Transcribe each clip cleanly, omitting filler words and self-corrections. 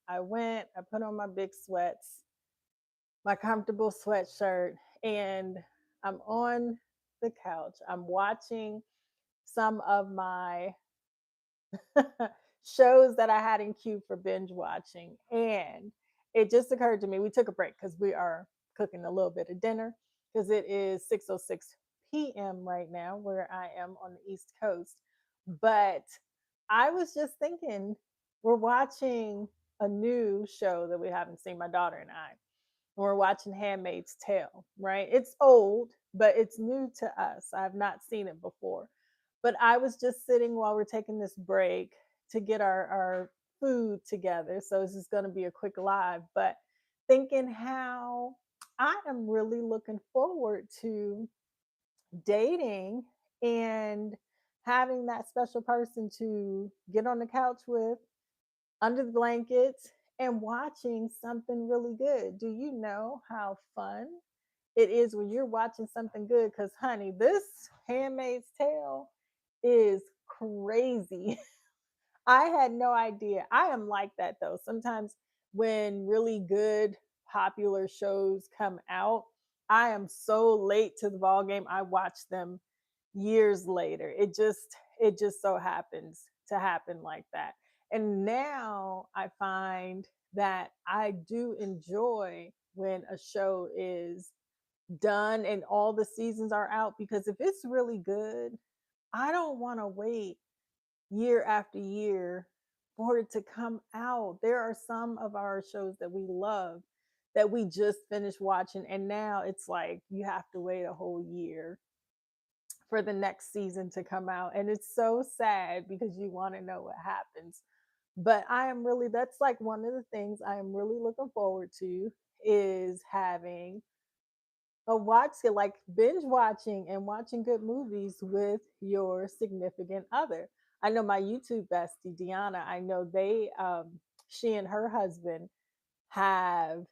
I went, I put on my big sweats, my comfortable sweatshirt, and I'm on the couch. I'm watching some of my shows that I had in queue for binge watching. And it just occurred to me, we took a break because we are cooking a little bit of dinner because it is 6:06 p.m. right now where I am on the East Coast. But I was just thinking, we're watching a new show that we haven't seen, my daughter and I. We're watching Handmaid's Tale, right? It's old, but it's new to us. I've not seen it before. But I was just sitting while we're taking this break to get our food together. So this is going to be a quick live, but thinking how I am really looking forward to dating and having that special person to get on the couch with under the blankets and watching something really good. Do you know how fun it is when you're watching something good? Because, honey, this Handmaid's Tale is crazy. I had no idea. I am like that though. Sometimes when really good popular shows come out, I am so late to the ball game. I watch them years later. It just so happens to happen like that. And now I find that I do enjoy when a show is done and all the seasons are out, because if it's really good, I don't want to wait year after year for it to come out. There are some of our shows that we love that we just finished watching, and now it's like you have to wait a whole year for the next season to come out. And it's so sad because you want to know what happens. But I am really, that's like one of the things I am really looking forward to, is having a watch, like binge watching and watching good movies with your significant other. I know my YouTube bestie Deanna, I know she and her husband have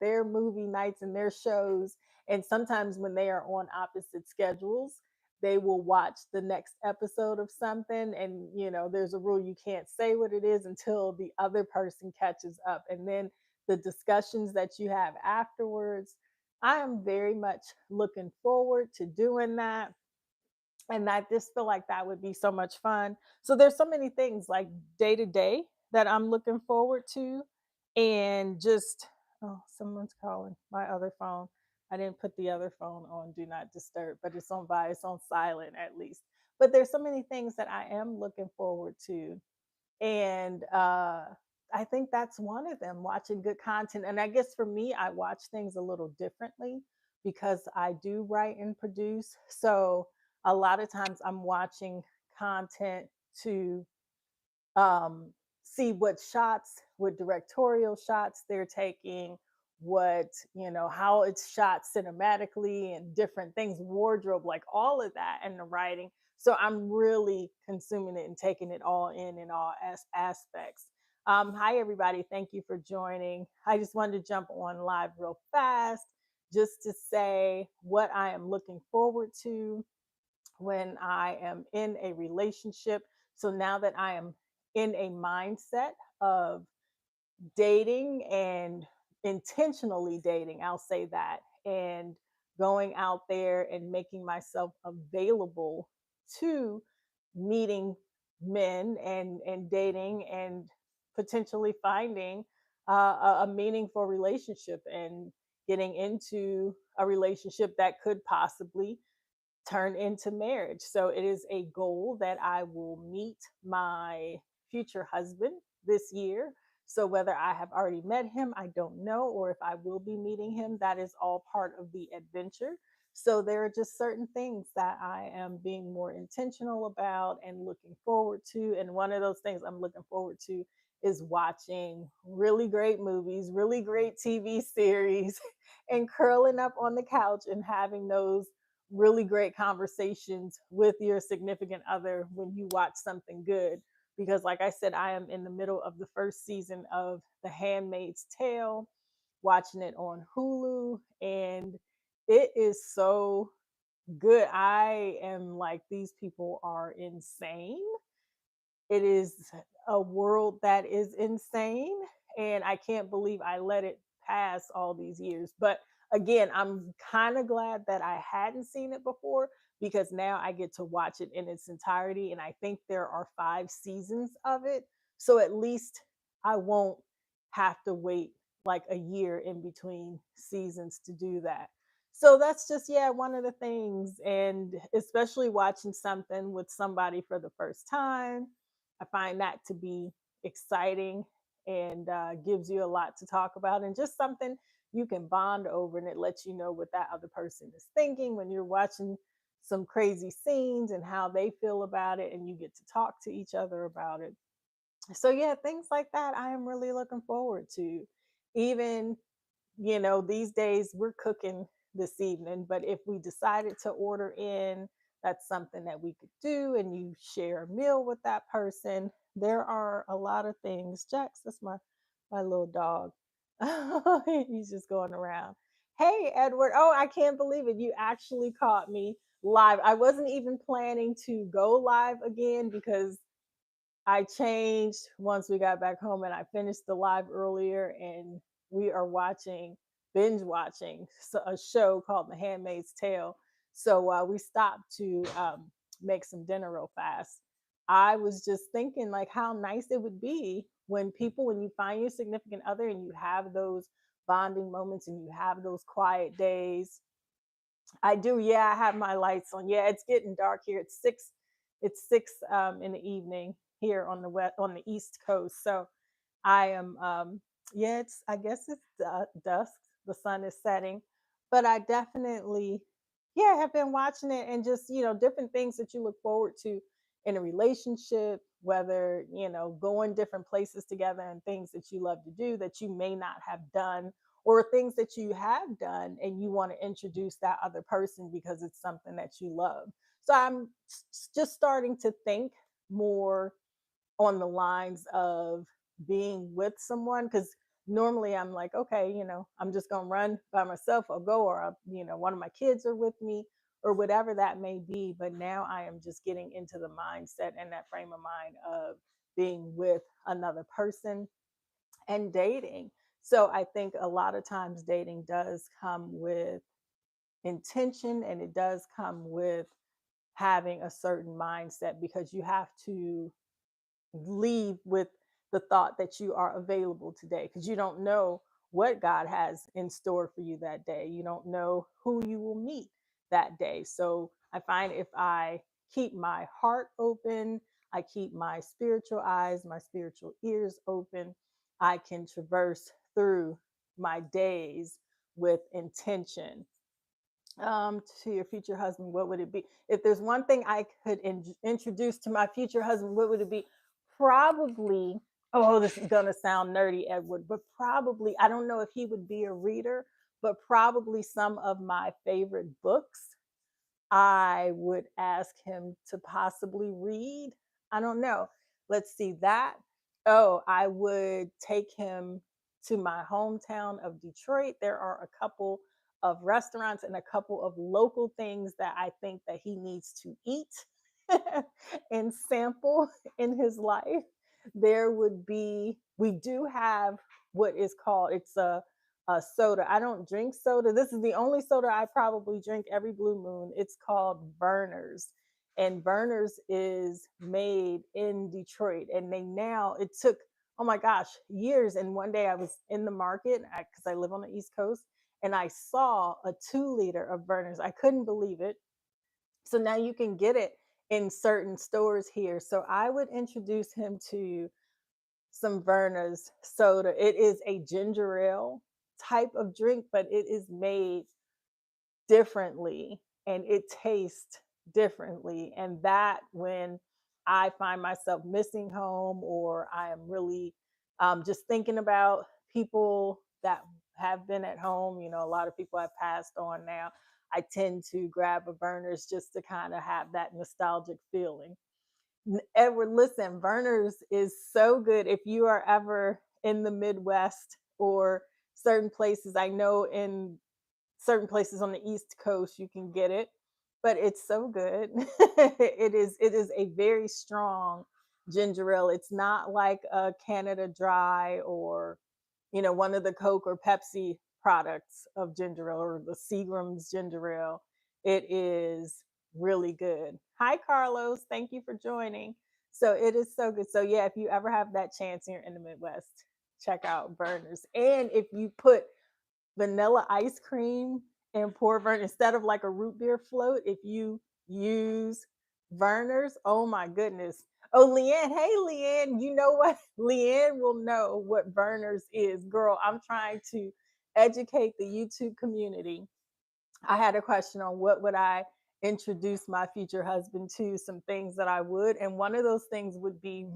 their movie nights and their shows, and sometimes when they are on opposite schedules, they will watch the next episode of something, and there's a rule, you can't say what it is until the other person catches up, and then the discussions that you have afterwards. I am very much looking forward to doing that, and I just feel like that would be so much fun. So there's so many things like day to day that I'm looking forward to, and just, oh, someone's calling my other phone. I didn't put the other phone on do not disturb, but it's on silent at least. But there's so many things that I am looking forward to, and I think that's one of them, watching good content. And I guess for me, I watch things a little differently because I do write and produce. So a lot of times I'm watching content to um, see what shots, what directorial shots they're taking, how it's shot cinematically and different things, wardrobe, like all of that, and the writing. So I'm really consuming it and taking it all in all aspects. Hi, everybody. Thank you for joining. I just wanted to jump on live real fast just to say what I am looking forward to when I am in a relationship. So now that I am in a mindset of dating and intentionally dating, I'll say that, and going out there and making myself available to meeting men and dating and potentially finding a meaningful relationship and getting into a relationship that could possibly turn into marriage. So it is a goal that I will meet my future husband this year. So whether I have already met him, I don't know, or if I will be meeting him, that is all part of the adventure. So there are just certain things that I am being more intentional about and looking forward to. And one of those things I'm looking forward to is watching really great movies, really great TV series, and curling up on the couch and having those really great conversations with your significant other when you watch something good. Because, like I said, I am in the middle of the first season of The Handmaid's Tale, watching it on Hulu, and it is so good. I am like, these people are insane. It is a world that is insane, and I can't believe I let it pass all these years. But again, I'm kind of glad that I hadn't seen it before because now I get to watch it in its entirety, and I think there are 5 seasons of it. So at least I won't have to wait like a year in between seasons to do that. So that's just, yeah, one of the things. And especially watching something with somebody for the first time, I find that to be exciting and gives you a lot to talk about and just something you can bond over. And it lets you know what that other person is thinking when you're watching some crazy scenes and how they feel about it. And you get to talk to each other about it. So, yeah, things like that I am really looking forward to. Even, these days we're cooking this evening, but if we decided to order in, that's something that we could do and you share a meal with that person. There are a lot of things. Jax, that's my little dog. He's just going around. Hey, Edward. Oh, I can't believe it. You actually caught me live. I wasn't even planning to go live again because I changed once we got back home and I finished the live earlier and we are binge watching a show called The Handmaid's Tale. So we stopped to make some dinner real fast. I was just thinking like how nice it would be when you find your significant other and you have those bonding moments and you have those quiet days. I do. Yeah, I have my lights on. Yeah, it's getting dark here. It's 6 in the evening here on the East Coast. So I am yeah, it's I guess it's dusk. The sun is setting. But I definitely, yeah, have been watching it and just, different things that you look forward to in a relationship, whether, going different places together and things that you love to do that you may not have done or things that you have done and you want to introduce that other person because it's something that you love. So I'm just starting to think more on the lines of being with someone because normally I'm like, okay, I'm just going to run by myself or go, or, one of my kids are with me or whatever that may be. But now I am just getting into the mindset and that frame of mind of being with another person and dating. So I think a lot of times dating does come with intention and it does come with having a certain mindset because you have to leave with the thought that you are available today because you don't know what God has in store for you that day. You don't know who you will meet that day. So I find if I keep my heart open, I keep my spiritual eyes, my spiritual ears open, I can traverse through my days with intention. To your future husband, what would it be? If there's one thing I could introduce to my future husband, what would it be? Probably, oh, this is gonna sound nerdy, Edward, but probably, I don't know if he would be a reader, but probably some of my favorite books I would ask him to possibly read. I don't know. Let's see that. Oh, I would take him to my hometown of Detroit. There are a couple of restaurants and a couple of local things that I think that he needs to eat and sample in his life. We do have what is called, it's a soda. I don't drink soda. This is the only soda I probably drink every blue moon. It's called Burners. And Burners is made in Detroit. And it took, oh my gosh, years. And one day I was in the market because I live on the East Coast and I saw a 2 liter of Burners. I couldn't believe it. So now you can get it in certain stores here. So I would introduce him to some Verner's soda. It is a ginger ale type of drink, but it is made differently and it tastes differently. And that when I find myself missing home or I am really just thinking about people that have been at home, a lot of people have passed on now. I tend to grab a Burners just to kind of have that nostalgic feeling. Edward, listen, Verner's is so good if you are ever in the Midwest or certain places. I know in certain places on the East Coast you can get it, but it's so good. It is a very strong ginger ale. It's not like a Canada Dry or, one of the Coke or Pepsi products of ginger ale or the Seagram's ginger ale. It is really good. Hi, Carlos. Thank you for joining. So it is so good. So yeah, if you ever have that chance and you're in the Midwest, check out Burners. And if you put vanilla ice cream and pour Verner instead of like a root beer float, if you use Verner's, oh my goodness. Oh, Leanne, hey Leanne, you know what? Leanne will know what Verner's is. Girl, I'm trying to educate the YouTube community. I had a question on what would I introduce my future husband to, some things that I would, and one of those things would be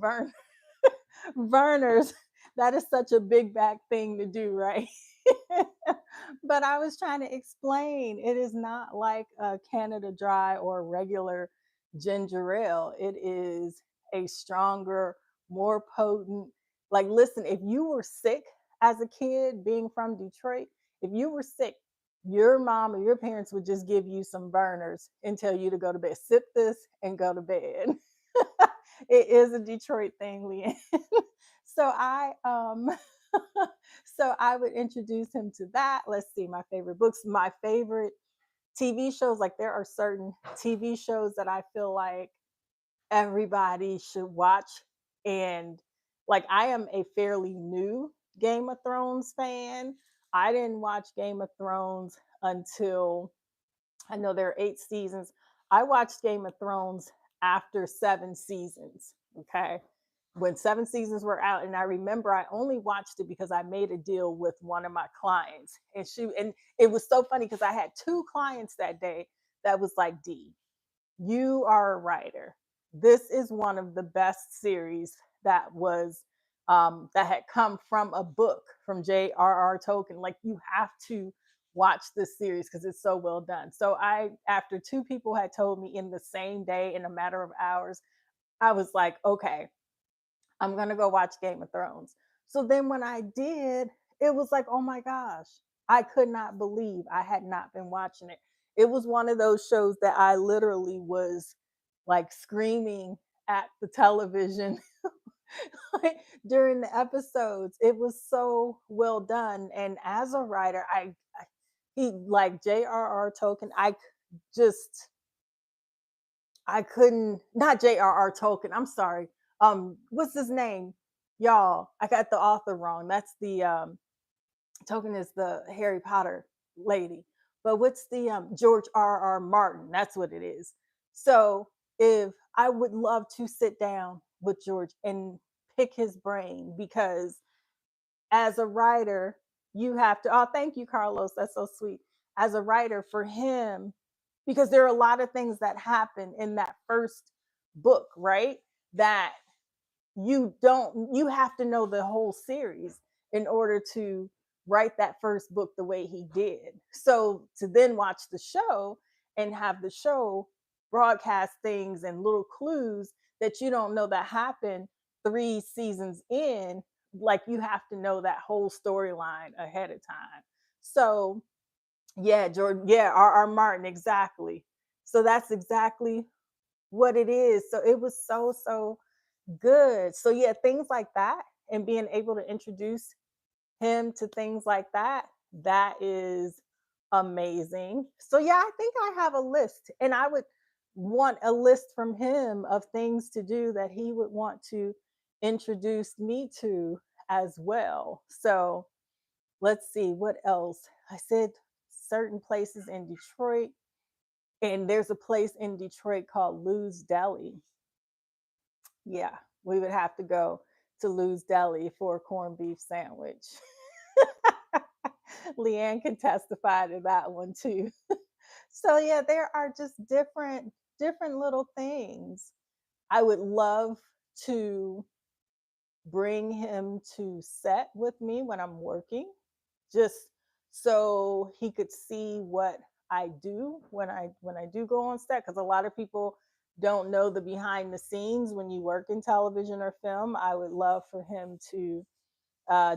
Verner's. That is such a big back thing to do, right? But I was trying to explain it is not like a Canada Dry or regular ginger ale. It is a stronger, more potent. Like, listen, if you were sick as a kid being from Detroit, if you were sick, your mom or your parents would just give you some burners and tell you to go to bed. Sip this and go to bed. It is a Detroit thing, Leanne. So so I would introduce him to that. Let's see, my favorite books, my favorite TV shows. Like, there are certain TV shows that I feel like everybody should watch. And like, I am a fairly new Game of Thrones fan. I didn't watch Game of Thrones until, I know there are 8 seasons. I watched Game of Thrones after 7 seasons. Okay. When 7 seasons were out, and I remember I only watched it because I made a deal with one of my clients. And it was so funny because I had 2 clients that day that was like, Dee, you are a writer. This is one of the best series that had come from a book from J.R.R. Tolkien. Like, you have to watch this series because it's so well done. So after 2 people had told me in the same day, in a matter of hours, I was like, okay, I'm gonna go watch Game of Thrones. So then when I did, it was like, oh my gosh, I could not believe I had not been watching it. It was one of those shows that I literally was like screaming at the television during the episodes. It was so well done. And as a writer, he, like J.R.R. Tolkien, just I couldn't, not J.R.R. Tolkien. I'm sorry. What's his name? Y'all, I got the author wrong. That's the Tolkien is the Harry Potter lady. But what's the George R.R. Martin? That's what it is. So if I would love to sit down with George and pick his brain, because as a writer, you have to, oh, thank you, Carlos. That's so sweet. As a writer, for him, because there are a lot of things that happen in that first book, right? That you have to know the whole series in order to write that first book the way he did. So to then watch the show and have the show broadcast things and little clues that you don't know that happen 3 seasons in, like, you have to know that whole storyline ahead of time. So yeah, Jordan, yeah, R.R. Martin, exactly. So that's exactly what it is. So it was so good. So yeah, things like that, and being able to introduce him to things like that, that is amazing. So yeah, I think I have a list, and I would want a list from him of things to do that he would want to introduce me to as well. So let's see what else. I said certain places in Detroit, and there's a place in Detroit called Lou's Deli. Yeah, we would have to go to Lou's Deli for a corned beef sandwich. Leanne can testify to that one too. So yeah, there are just different little things. I would love to bring him to set with me when I'm working, just so he could see what I do when I do go on set, because a lot of people don't know the behind the scenes when you work in television or film. I would love for him to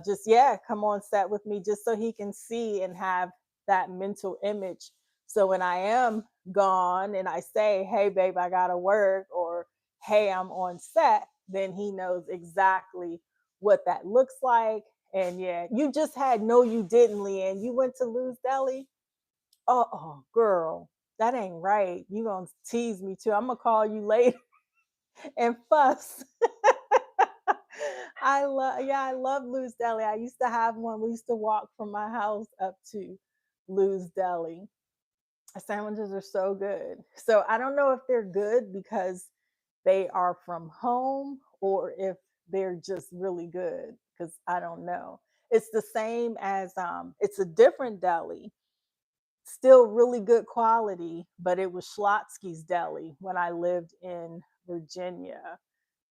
just, yeah, come on set with me, just so he can see and have that mental image. So when I am gone and I say, hey babe, I gotta work, or hey, I'm on set, then he knows exactly what that looks like. And yeah, you just had no, you didn't, Leanne. You went to Lou's Deli. Oh, girl, that ain't right. You gonna tease me too. I'm gonna call you later and fuss. I love Lou's Deli. I used to have one. We used to walk from my house up to Lou's Deli. Sandwiches are so good. So I don't know if they're good because they are from home or if they're just really good because I don't know. It's the same as it's a different deli, still really good quality, but it was Schlotsky's Deli when I lived in Virginia.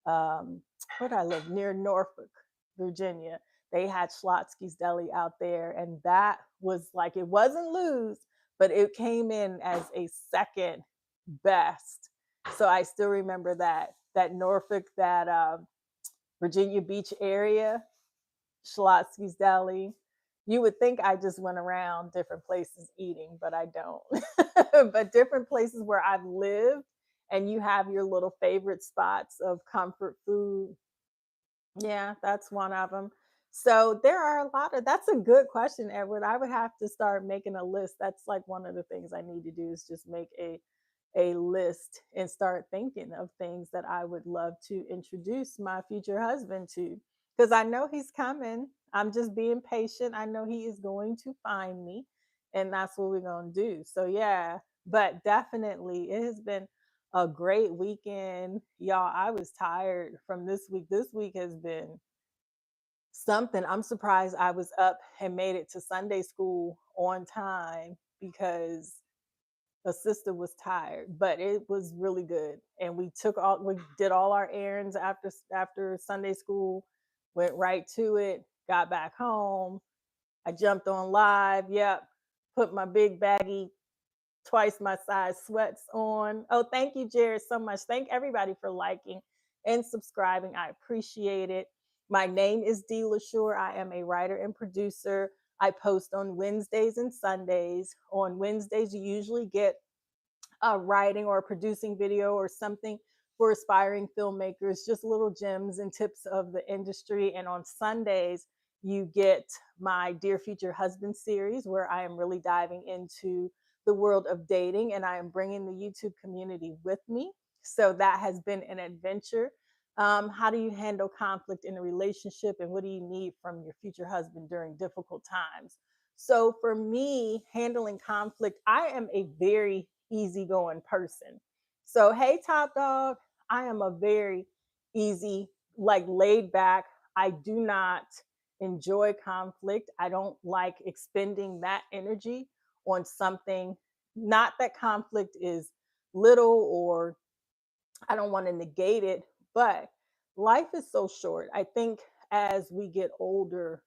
Where did I live? Near Norfolk, Virginia. They had Schlotsky's Deli out there, and that was like, it wasn't Lou's, but it came in as a second best. So I still remember that Norfolk, that Virginia Beach area, Schlotsky's Deli. You would think I just went around different places eating, but I don't. But different places where I've lived, and you have your little favorite spots of comfort food. Yeah, that's one of them. So there are a lot of, that's a good question, Edward. I would have to start making a list. That's like one of the things I need to do is just make a list and start thinking of things that I would love to introduce my future husband to. Because I know he's coming. I'm just being patient. I know he is going to find me, and that's what we're going to do. So, yeah, but definitely it has been a great weekend. Y'all, I was tired from this week. This week has been something. I'm surprised I was up and made it to Sunday school on time because a sister was tired, but it was really good. And we did all our errands after Sunday school, went right to it, got back home. I jumped on live. Yep. Put my big baggy twice my size sweats on. Oh, thank you, Jared, so much. Thank everybody for liking and subscribing. I appreciate it. My name is Dee LaSure. I am a writer and producer. I post on Wednesdays and Sundays. On Wednesdays, you usually get writing or producing video or something for aspiring filmmakers, just little gems and tips of the industry. And on Sundays, you get my Dear Future Husband series, where I am really diving into the world of dating and I am bringing the YouTube community with me. So that has been an adventure. How do you handle conflict in a relationship, and what do you need from your future husband during difficult times? So for me, handling conflict, I am a very easygoing person. So, hey, Top Dog, I am a very easy, like laid back. I do not enjoy conflict. I don't like expending that energy on something. Not that conflict is little or I don't want to negate it, but life is so short. I think as we get older,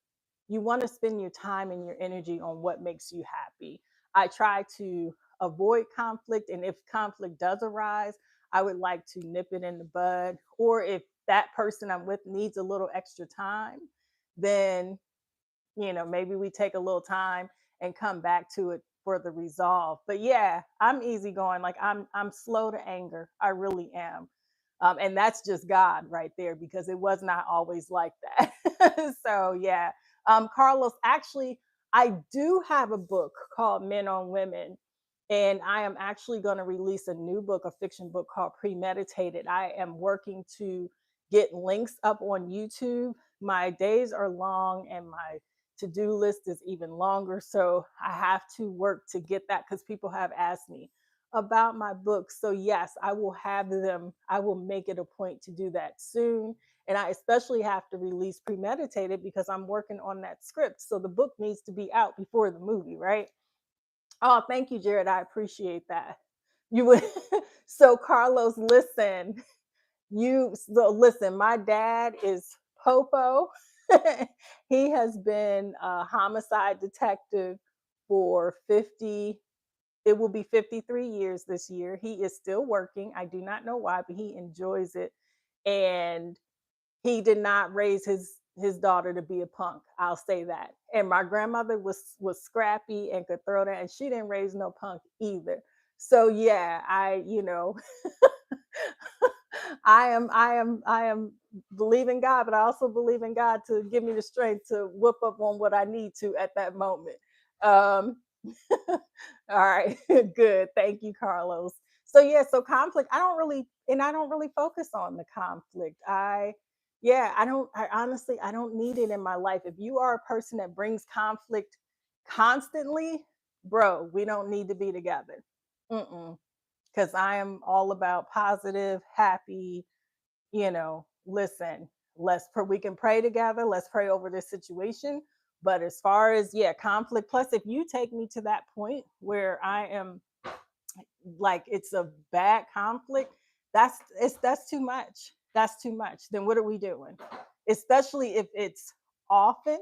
you want to spend your time and your energy on what makes you happy. I try to avoid conflict, and if conflict does arise, I would like to nip it in the bud. Or if that person I'm with needs a little extra time, then maybe we take a little time and come back to it for the resolve. But yeah, I'm easygoing. Like I'm slow to anger. I really am. And that's just God right there because it was not always like that. So yeah. Carlos, actually, I do have a book called Men on Women. And I am actually going to release a new book, a fiction book called Premeditated. I am working to get links up on YouTube. My days are long and my to-do list is even longer, so I have to work to get that because people have asked me about my books. So yes, I will have them. I will make it a point to do that soon. And I especially have to release Premeditated because I'm working on that script, so the book needs to be out before the movie, right? Oh, thank you, Jared. I appreciate that. You would. So Carlos, listen, my dad is Popo. He has been a homicide detective for 50, it will be 53 years this year. He is still working. I do not know why, but he enjoys it. And he did not raise his daughter to be a punk. I'll say that. And my grandmother was scrappy and could throw that, and she didn't raise no punk either. So yeah, I am believing God, but I also believe in God to give me the strength to whoop up on what I need to at that moment. Um, all right, good. Thank you, Carlos. So yeah, so conflict. I don't really focus on the conflict. I honestly, I don't need it in my life. If you are a person that brings conflict constantly, bro, we don't need to be together. Mm-mm. Because I am all about positive, happy, listen, we can pray together. Let's pray over this situation. But as far as, yeah, conflict, plus if you take me to that point where I am like, it's a bad conflict, that's too much. That's too much. Then what are we doing? Especially if it's often,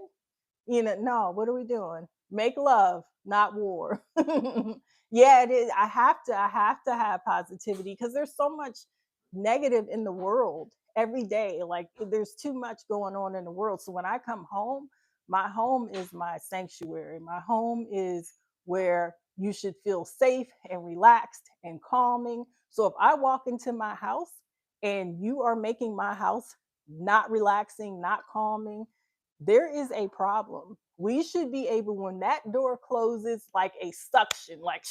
no, what are we doing? Make love, not war. Yeah, it is. I have to have positivity because there's so much negative in the world every day. Like there's too much going on in the world. So when I come home, my home is my sanctuary. My home is where you should feel safe and relaxed and calming. So if I walk into my house and you are making my house not relaxing, not calming, there is a problem. We should be able, when that door closes like a suction, like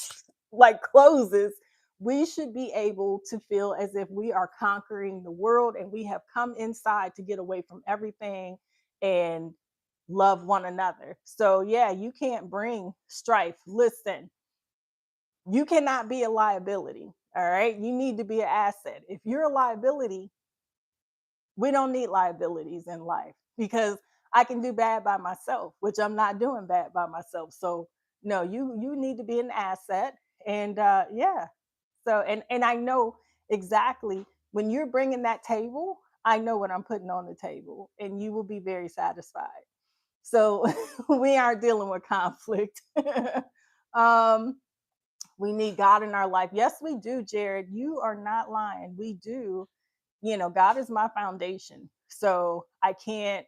like closes, we should be able to feel as if we are conquering the world and we have come inside to get away from everything and love one another. So yeah, you can't bring strife. Listen, you cannot be a liability. All right. You need to be an asset. If you're a liability, we don't need liabilities in life because I can do bad by myself, which I'm not doing bad by myself. So no, you need to be an asset, and yeah. So and I know exactly when you're bringing that table. I know what I'm putting on the table, and you will be very satisfied. So we aren't dealing with conflict. um, we need God in our life. Yes, we do, Jared. You are not lying. We do. God is my foundation. So I can't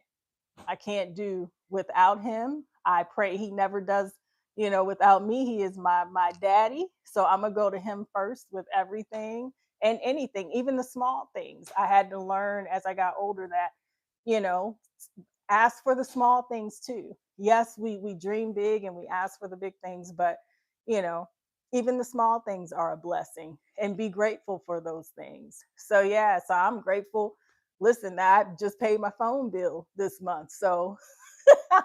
do without him. I pray he never does, without me. He is my daddy. So I'm gonna go to him first with everything and anything, even the small things. I had to learn as I got older that, you know, ask for the small things too. Yes, we dream big and we ask for the big things, but you know, even the small things are a blessing and be grateful for those things. So yeah, so I'm grateful. Listen, I just paid my phone bill this month. So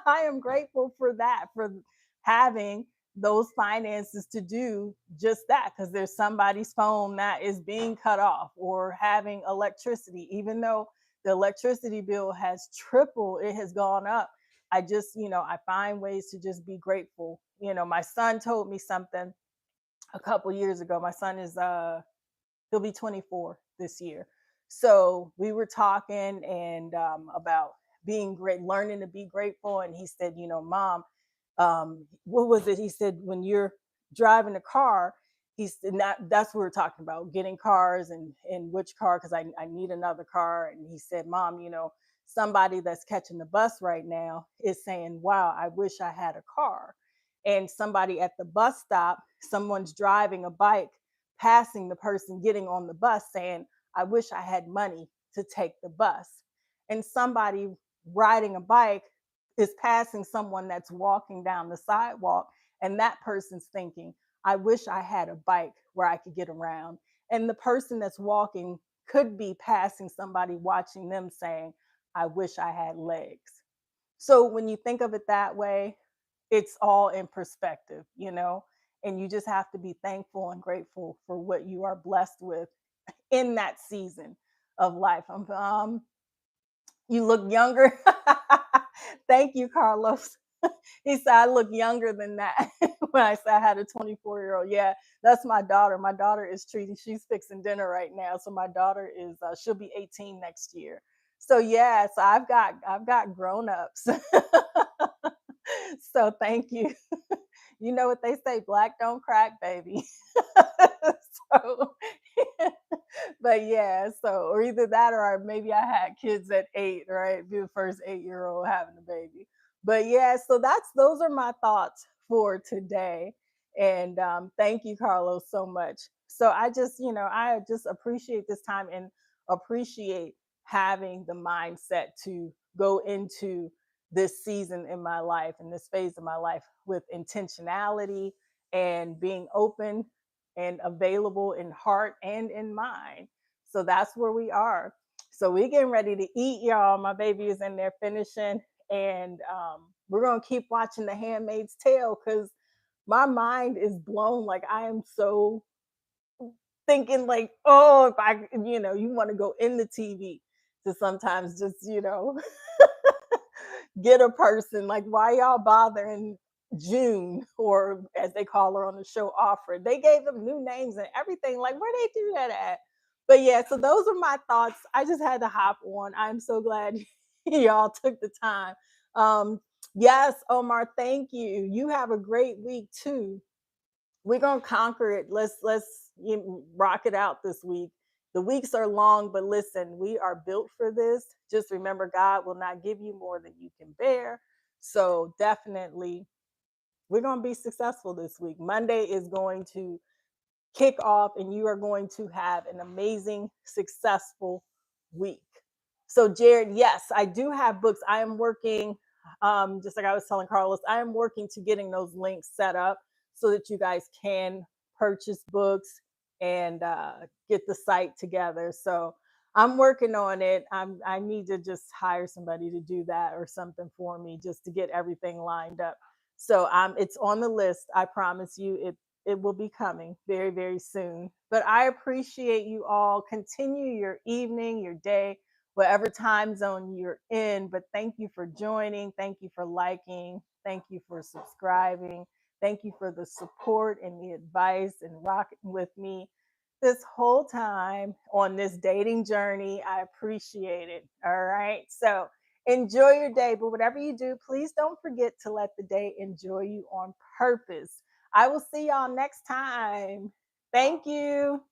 I am grateful for that, for having those finances to do just that, because there's somebody's phone that is being cut off, or having electricity, even though the electricity bill has tripled, it has gone up. I just, I find ways to just be grateful. My son told me something a couple years ago. My son is he'll be 24 this year. So we were talking and about being great, learning to be grateful. And he said, Mom, what was it? He said, when you're driving a car, he said, that's what we're talking about, getting cars and which car, because I need another car. And he said, Mom, somebody that's catching the bus right now is saying, wow, I wish I had a car. And somebody at the bus stop, someone's driving a bike passing the person getting on the bus saying, I wish I had money to take the bus. And somebody riding a bike is passing someone that's walking down the sidewalk, and that person's thinking, I wish I had a bike where I could get around. And the person that's walking could be passing somebody watching them saying, I wish I had legs. So when you think of it that way, it's all in perspective, and you just have to be thankful and grateful for what you are blessed with in that season of life. You look younger. Thank you, Carlos. He said, I look younger than that when I said I had a 24-year-old. Yeah, that's my daughter. My daughter is treating, she's fixing dinner right now. So my daughter is, she'll be 18 next year. So yeah, so I've got grown-ups. So thank you. You know what they say, black don't crack, baby. So, but yeah, so, or either that, or maybe I had kids at 8, right? Be the first 8-year-old having a baby. But yeah, so those are my thoughts for today. And thank you, Carlos, so much. So I just appreciate this time. And appreciate having the mindset to go into this season in my life and this phase of my life with intentionality and being open and available in heart and in mind. So that's where we are. So we getting ready to eat, y'all. My baby is in there finishing, and we're gonna keep watching The Handmaid's Tale because my mind is blown. Like I am so thinking, like, oh, if I, you want to go in the TV to sometimes just, get a person. Like, why y'all bothering June, or as they call her on the show, Offer? They gave them new names and everything. Like, where they do that at? But yeah, so those are my thoughts. I just had to hop on. I'm so glad y'all took the time. Um, yes, Omar, thank you. You have a great week too. We're gonna conquer it. Let's rock it out this week. The weeks are long, but listen, we are built for this. Just remember, God will not give you more than you can bear. So definitely, we're gonna be successful this week. Monday is going to kick off, and you are going to have an amazing, successful week. So, Jared, yes, I do have books. I am working, just like I was telling Carlos, I am working to getting those links set up so that you guys can purchase books and get the site together. So, I'm working on it. I need to just hire somebody to do that or something for me just to get everything lined up. So it's on the list. I promise you, it will be coming very, very soon. But I appreciate you all. Continue your evening, your day, whatever time zone you're in. But thank you for joining. Thank you for liking. Thank you for subscribing. Thank you for the support and the advice and rocking with me this whole time on this dating journey. I appreciate it. All right. So enjoy your day. But whatever you do, please don't forget to let the day enjoy you on purpose. I will see y'all next time. Thank you.